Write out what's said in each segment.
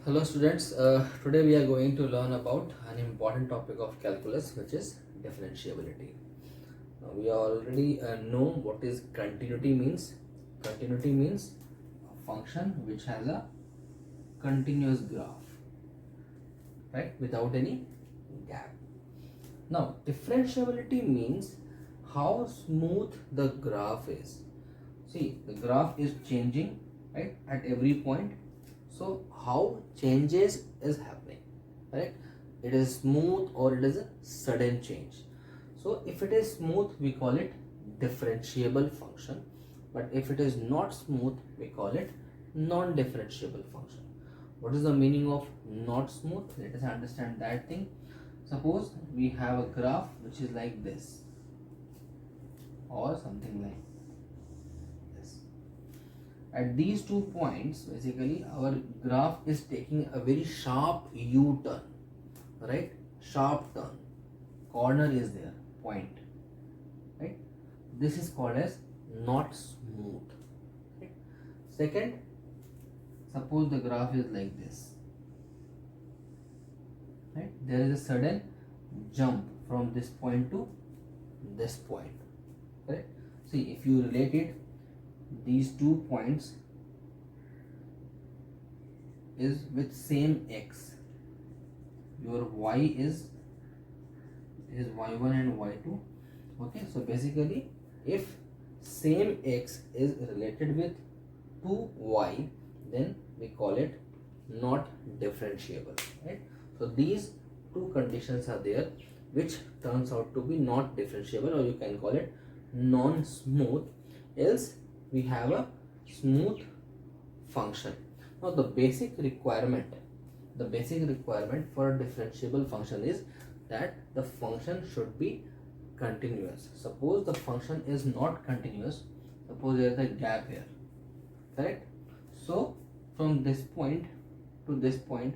Hello students, today we are going to learn about an important topic of calculus, which is differentiability. Now, we already know what is continuity means. Continuity means a function which has a continuous graph, right, without any gap. Now differentiability means how smooth the graph is. See, the graph is changing, right, at every point. So how changes is happening, right? It is smooth or it is a sudden change. So if it is smooth, we call it differentiable function, but if it is not smooth, we call it non-differentiable function. What is the meaning of not smooth? Let us understand that thing. Suppose we have a graph which is like this or something like this. At these 2 points, basically our graph is taking a very sharp U-turn, right? Sharp turn, corner is there, point, right? This is called as not smooth, right? Second, suppose the graph is like this, right? There is a sudden jump from this point to this point, right? See, if you relate it, these 2 points is with same x. Your y is y1 and y2. Okay, so basically if same x is related with 2y, then we call it not differentiable, right? So these two conditions are there which turns out to be not differentiable, or you can call it non-smooth, else we have a smooth function. Now the basic requirement for a differentiable function is that the function should be continuous. Suppose the function is not continuous, suppose there is a gap here, correct? So from this point to this point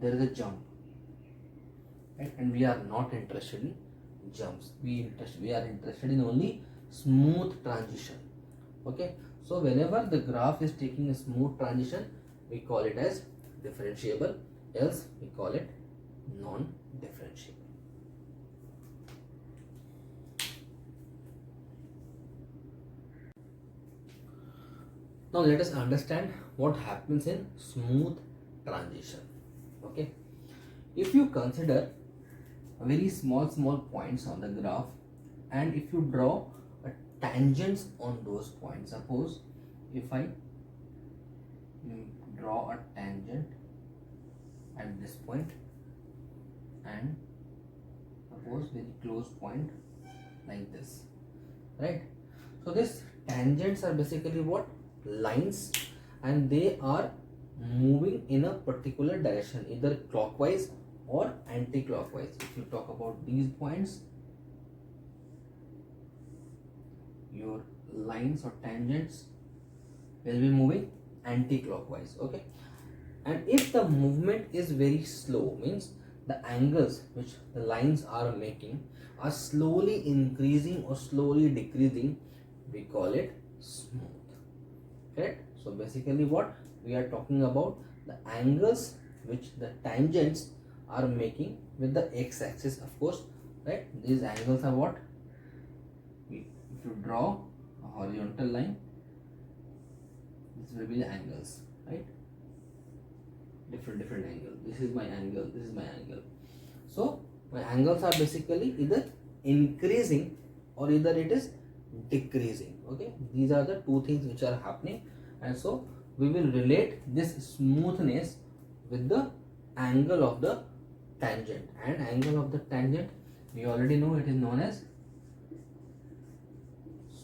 there is a jump, right? And we are not interested in jumps. We are interested in only smooth transition. Okay, so whenever the graph is taking a smooth transition, we call it as differentiable, else we call it non-differentiable. Now let us understand what happens in smooth transition. Okay, if you consider very small points on the graph, and if you draw a tangents on those points, suppose if I draw a tangent at this point and suppose very close point like this, right? So this tangents are basically what? Lines, and they are moving in a particular direction, either clockwise or anti-clockwise. If you talk about these points, your lines or tangents will be moving anti-clockwise. Okay, and if the movement is very slow, means the angles which the lines are making are slowly increasing or slowly decreasing, we call it smooth, correct? So basically what we are talking about, the angles which the tangents are making with the x-axis, of course, right? These angles are what? If you draw a horizontal line, this will be the angles, right? Different angle. This is my angle, this is my angle. So my angles are basically either increasing or either it is decreasing. Okay, these are the two things which are happening, and so we will relate this smoothness with the angle of the tangent, and angle of the tangent we already know it is known as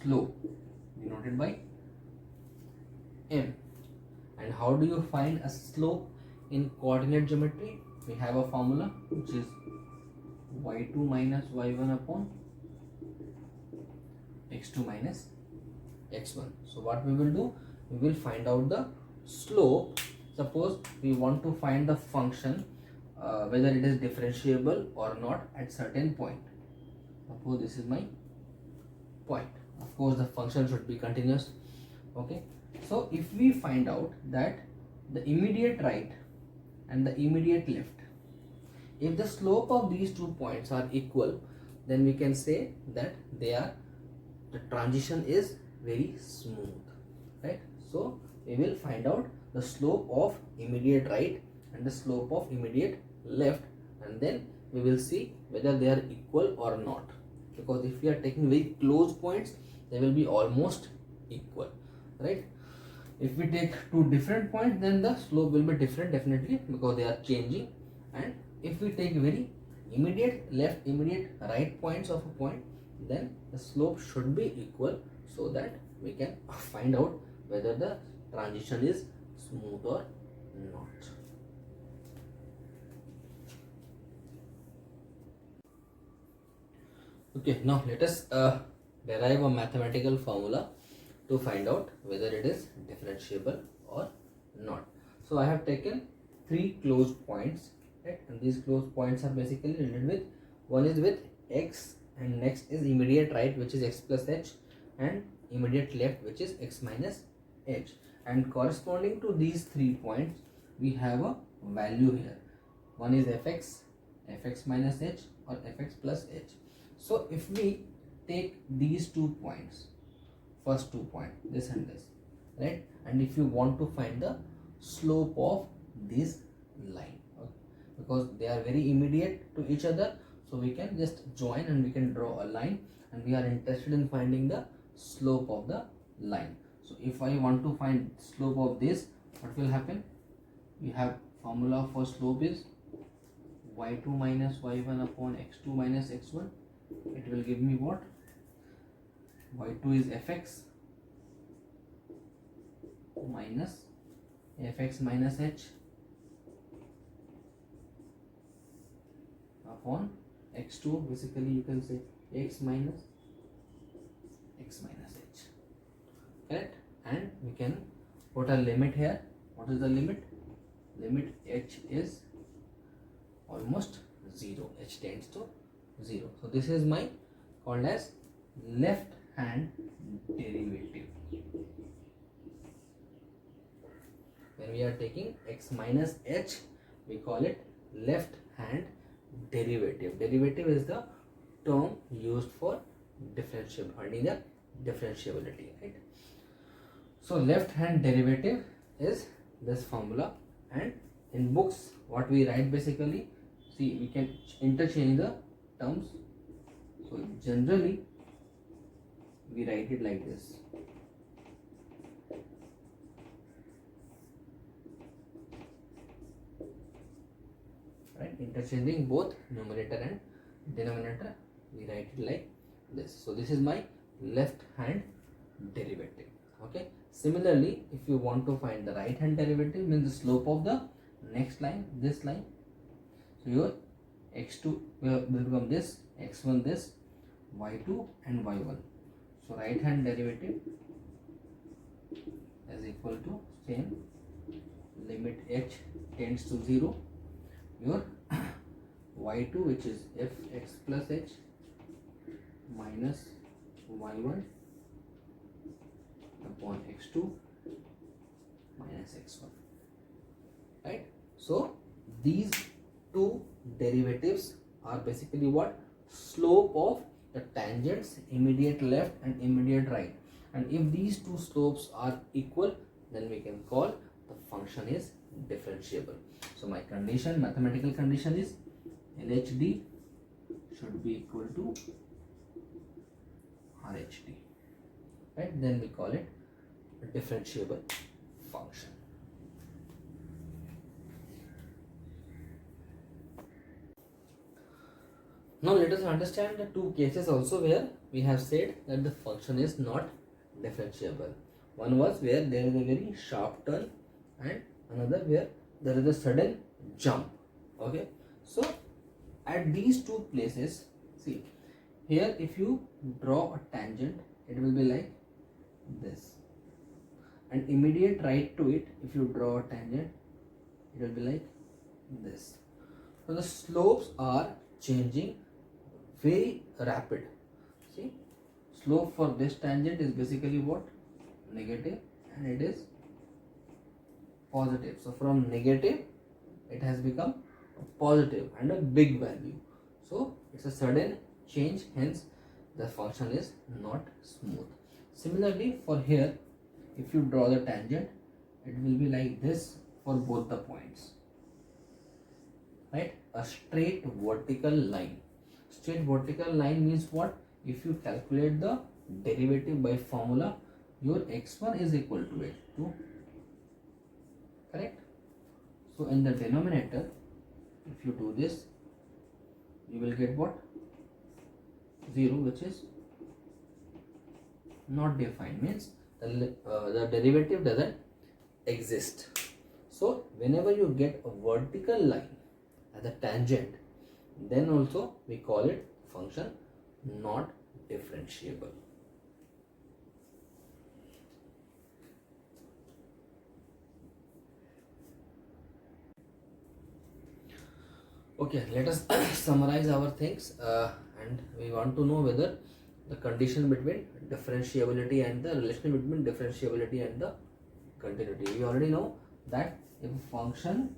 slope, denoted by m. And how do you find a slope in coordinate geometry? We have a formula which is y2 minus y1 upon x2 minus x1. So what we will do, we will find out the slope. Suppose we want to find the function whether it is differentiable or not at certain point. Suppose this is my point. Of course the function should be continuous. Okay, so if we find out that the immediate right and the immediate left. If the slope of these 2 points are equal, then we can say that the transition is very smooth, right? So we will find out the slope of immediate right and the slope of immediate left, and then we will see whether they are equal or not, because if we are taking very close points, they will be almost equal, right? If we take two different points, then the slope will be different definitely, because they are changing. And if we take very immediate left, immediate right points of a point, then the slope should be equal, so that we can find out whether the transition is smooth or not. Okay, now let us derive a mathematical formula to find out whether it is differentiable or not. So I have taken three closed points, right? And these closed points are basically related with, one is with x, and next is immediate right, which is x plus h, and immediate left, which is x minus h. And corresponding to these 3 points, we have a value here. One is fx, fx minus h, or fx plus h. So if we take these 2 points, first 2 points, this and this, right? And if you want to find the slope of this line, okay, because they are very immediate to each other, so we can just join and we can draw a line, and we are interested in finding the slope of the line. So if I want to find slope of this, what will happen? We have formula for slope is y2 minus y1 upon x2 minus x1. It will give me what? y2 is fx minus fx minus h upon x2, basically you can say x minus h, correct? And we can put a limit here. What is the limit? Limit h is almost 0, h tends to 0. So this is my called as left hand derivative. When we are taking x minus h, we call it left hand derivative. Derivative is the term used for finding the differentiability, right? So left hand derivative is this formula, and in books what we write basically, see, we can interchange the terms. So generally we write it like this. Right, interchanging both numerator and denominator, we write it like this. So this is my left hand derivative. Okay, similarly, if you want to find the right hand derivative, means the slope of the next line, this line, so your x2 will become this, x1 this, y2 and y1. So right hand derivative is equal to same, limit h tends to 0, your y2, which is fx plus h minus y1 upon x2 minus x1, right? So these two derivatives are basically what? Slope of the tangents, immediate left and immediate right. And if these two slopes are equal, then we can call the function is differentiable. So my condition, mathematical condition is LHD should be equal to RHD, right? Then we call it a differentiable function. Now let us understand the two cases also where we have said that the function is not differentiable. One was where there is a very sharp turn, and another where there is a sudden jump. Okay, so at these two places, see here, if you draw a tangent, it will be like this, and immediate right to it, if you draw a tangent, it will be like this. So the slopes are changing very rapid. See, slope for this tangent is basically what? Negative, and it is positive. So from negative it has become positive and a big value. So it's a sudden change, hence the function is not smooth. Similarly for here, if you draw the tangent, it will be like this for both the points, right? A straight vertical line. Straight vertical line means what? If you calculate the derivative by formula, your x1 is equal to h2, correct? So in the denominator, if you do this, you will get what? 0, which is not defined, means the derivative doesn't exist. So whenever you get a vertical line as a tangent, then also we call it function not differentiable. Okay, let us summarize our things, and we want to know whether the condition between differentiability and the relation between differentiability and the continuity. We already know that if a function,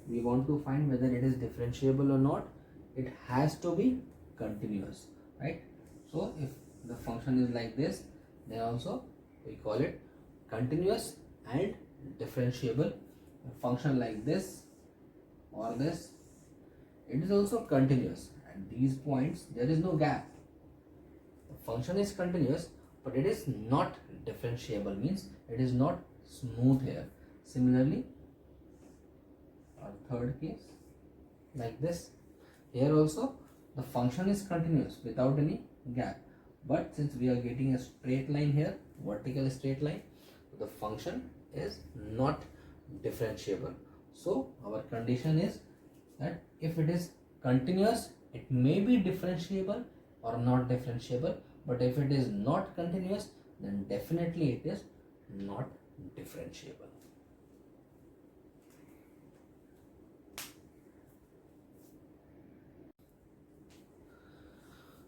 we want to find whether it is differentiable or not, it has to be continuous, right? So if the function is like this, then also we call it continuous and differentiable. A function like this or this, it is also continuous. At these points there is no gap. The function is continuous, but it is not differentiable, means it is not smooth here. Similarly, our third case, like this, here also the function is continuous without any gap, but since we are getting a straight line here, vertical straight line, the function is not differentiable. So our condition is that if it is continuous, it may be differentiable or not differentiable, but if it is not continuous, then definitely it is not differentiable.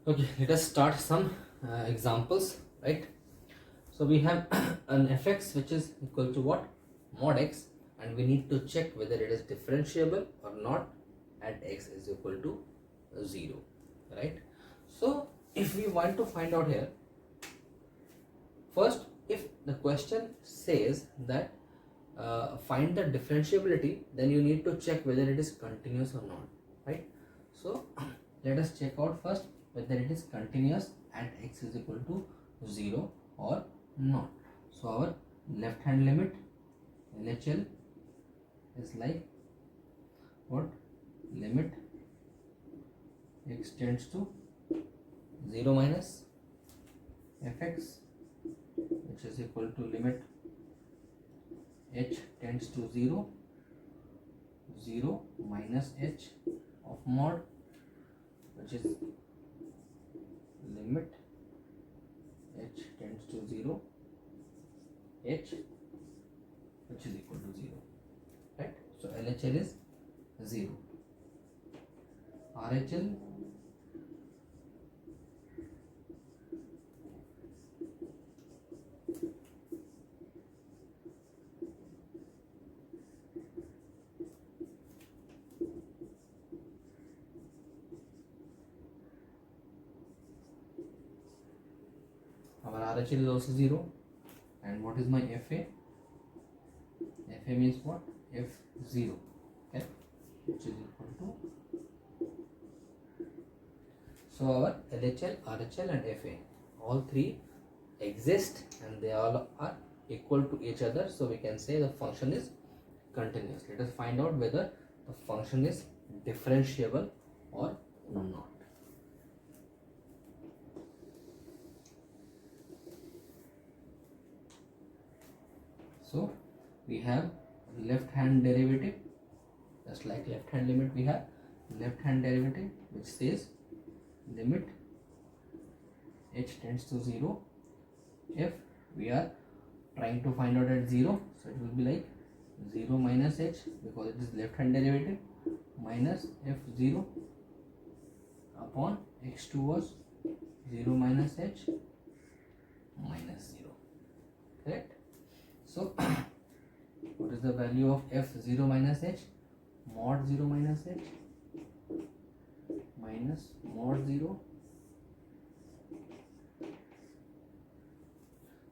Okay, let us start some examples, right? So we have an fx which is equal to what? Mod x, and we need to check whether it is differentiable or not at x is equal to 0, right? So if we want to find out here, first, if the question says that find the differentiability, then you need to check whether it is continuous or not, right? So let us check out first whether it is continuous at x is equal to 0 or not. So our left hand limit LHL is like what? Limit x tends to 0 minus fx, which is equal to limit h tends to 0, 0 minus h of mod, which is limit h tends to 0, h, which is equal to 0, right? So LHL is 0. RHL RHL is also 0. And what is my FA? FA means what? F0, okay, which is equal to, so our LHL, RHL and FA, all three exist and they all are equal to each other, so we can say the function is continuous. Let us find out whether the function is differentiable or not. So we have left hand derivative, just like left hand limit, we have left hand derivative which says limit h tends to 0 if we are trying to find out at 0, so it will be like 0 minus h, because it is left hand derivative, minus f0 upon x2 was 0 minus h minus 0, correct? So what is the value of f0 minus h? mod 0 minus h minus mod 0,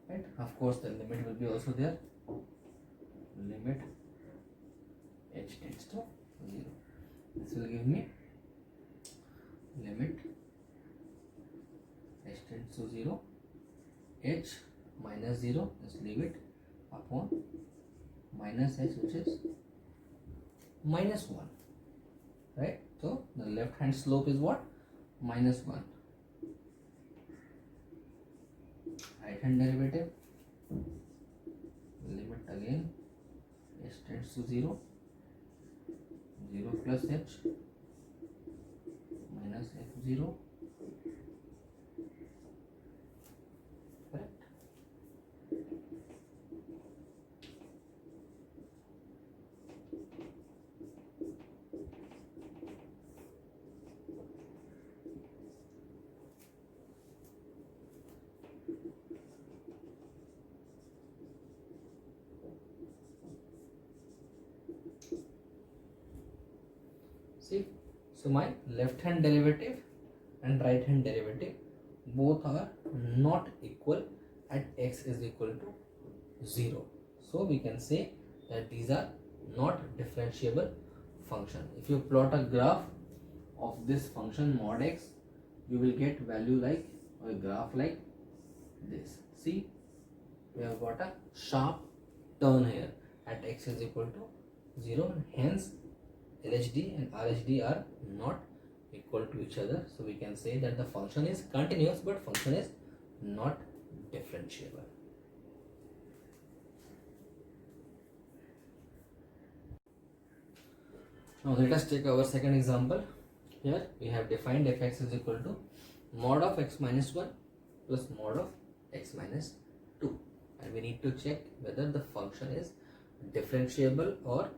right? Of course the limit will be also there, limit h tends to 0. This will give me limit h tends to 0, h minus 0, just leave it, upon minus h, which is minus 1, right? So the left hand slope is what? Minus 1. Right hand derivative, limit again, h tends to 0, 0 plus h minus f0, correct? See, so my left hand derivative and right hand derivative both are not equal at x is equal to 0. So we can say that these are not differentiable function. If you plot a graph of this function mod x, you will get value like, or a graph like this. See, we have got a sharp turn here at x is equal to 0, and hence LHD and RHD are not equal to each other. So we can say that the function is continuous, but function is not differentiable. Now let us take our second example. Here we have defined fx is equal to mod of x minus 1 plus mod of x minus 2, and we need to check whether the function is differentiable or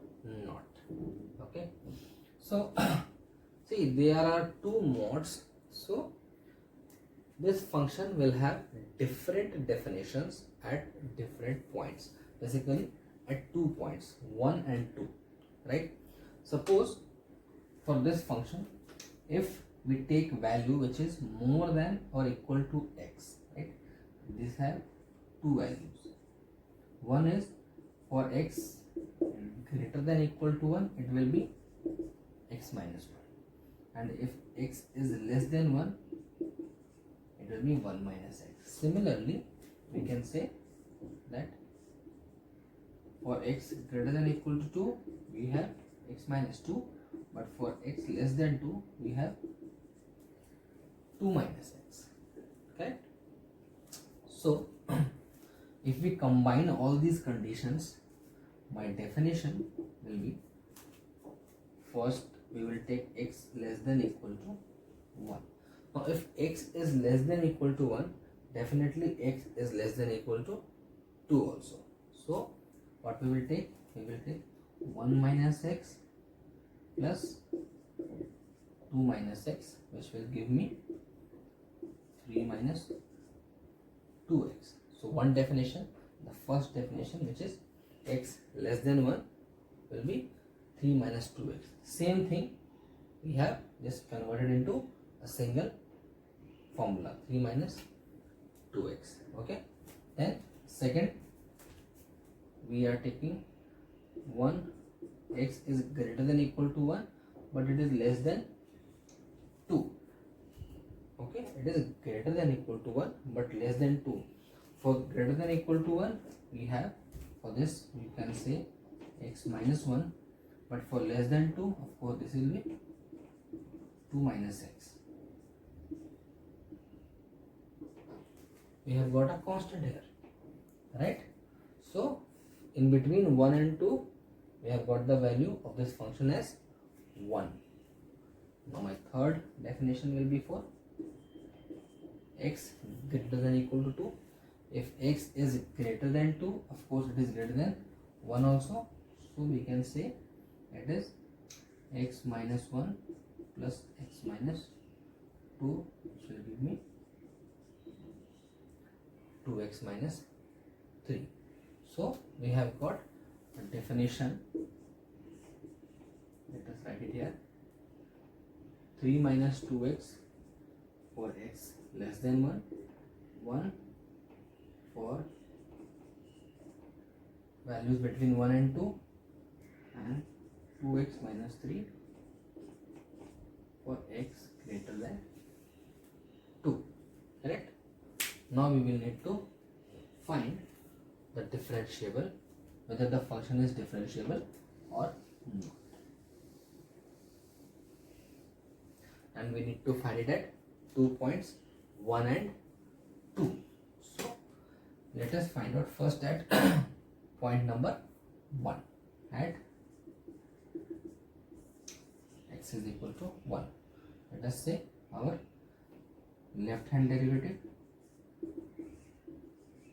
not. Okay, so see, there are two mods, so this function will have different definitions at different points, basically at 2 points, 1 and 2, right? Suppose for this function, if we take value which is more than or equal to x, right? These have two values. One is for x greater than equal to 1, it will be x minus 1, and if x is less than 1, it will be 1 minus x. Similarly, we can say that for x greater than equal to 2, we have x minus 2, but for x less than 2, we have 2 minus x, correct? So if we combine all these conditions, my definition will be, first we will take x less than equal to 1. Now if x is less than equal to 1, definitely x is less than equal to 2 also. So what we will take? We will take 1 minus x plus 2 minus x, which will give me 3 minus 2x. So one definition, the first definition, which is x less than 1, will be 3 minus 2x. Same thing we have just converted into a single formula, 3 minus 2x. Okay, then second, we are taking 1, x is greater than equal to 1, but it is less than 2. Okay, it is greater than equal to 1 but less than 2. For greater than equal to 1, we have, for this we can say x minus 1, but for less than 2, of course this will be 2 minus x. We have got a constant here, right? So in between 1 and 2, we have got the value of this function as 1. Now my third definition will be for x greater than equal to 2. If x is greater than 2, of course it is greater than 1 also. So we can say it is x minus 1 plus x minus 2, which will give me 2x minus 3. So we have got a definition write it here. 3 minus 2x for x less than 1, 1 for values between 1 and 2, and 2x minus 3 for x greater than 2. Correct? Now we will need to find the differentiable, whether the function is differentiable or not. And we need to find it at 2 points, 1 and 2. So let us find out first at point number 1 at x is equal to 1. Let us say our left hand derivative,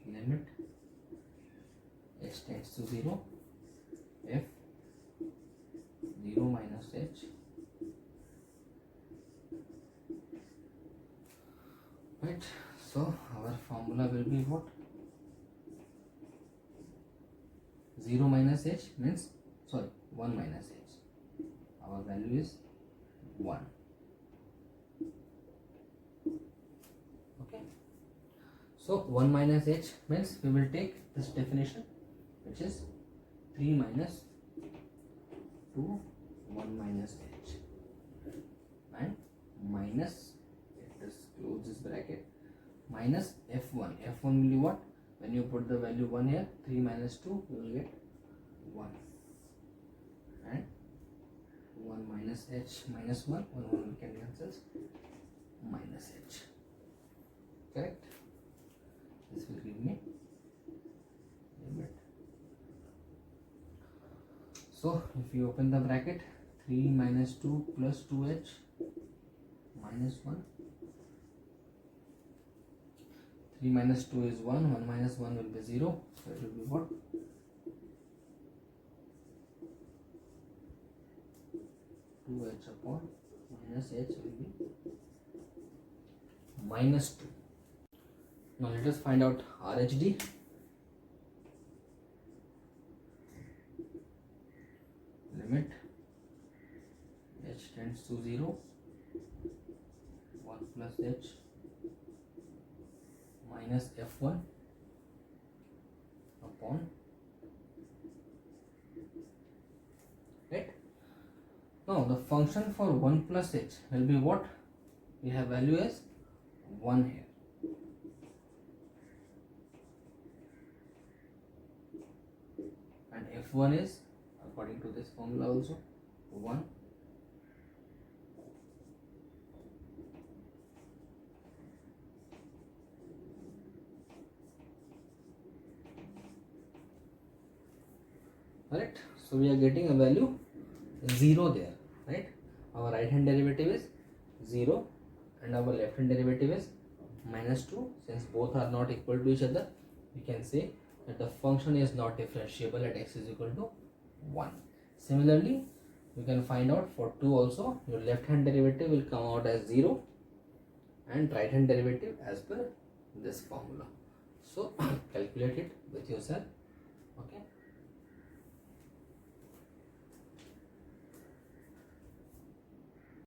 limit h tends to 0, f 0 minus h, right? So our formula will be what? 0 minus h means, sorry, 1 minus h. Our value is 1. Okay. So 1 minus h means we will take this definition, which is 3 minus 2, 1 minus h, and minus, let us close this bracket, minus f1. F1 will be what? When you put the value 1 here, 3 minus 2, you will get 1. And 1 minus h minus 1, 1 can cancel, minus h. Correct? This will give me limit. So if you open the bracket, 3 minus 2 plus 2h minus 1. 3 minus 2 is 1, 1 minus 1 will be 0, so it will be what? 2h upon minus h will be minus 2. Now let us find out RHD. Limit h tends to 0, 1 plus h minus f1 upon, right? Now the function for 1 plus h will be what? We have value as 1 here. And f1 is, according to this formula also, 1. Correct? So we are getting a value 0 there, right? Our right hand derivative is 0 and our left hand derivative is minus 2. Since both are not equal to each other, we can say that the function is not differentiable at x is equal to 1. Similarly, you can find out for 2 also, your left hand derivative will come out as 0 and right hand derivative as per this formula. So calculate it with yourself. Okay.